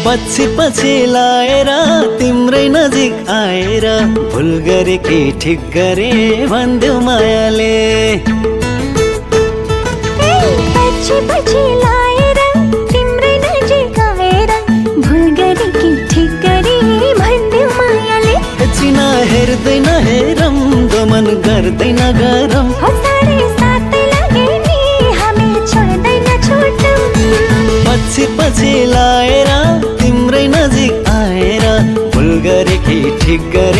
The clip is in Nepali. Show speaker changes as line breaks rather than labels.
पछि पछि लाएर तिम्रै नजिक आएर भुल गरे कि ठिक गरे भन्देऊ मायाले।
पछि पछि लाएर तिम्रै नजिक आएर भुल गरे कि ठिक गरे भन्देऊ मायाले।
चिना हेर्दैन हेरम गमन गर्दैन गरम
साढे सातै लागे नि हामी छोड्दैन छुटौँ।
पछि पछि लाएर तिम्रै नजिक आएर भुल गरे कि ठिक गरे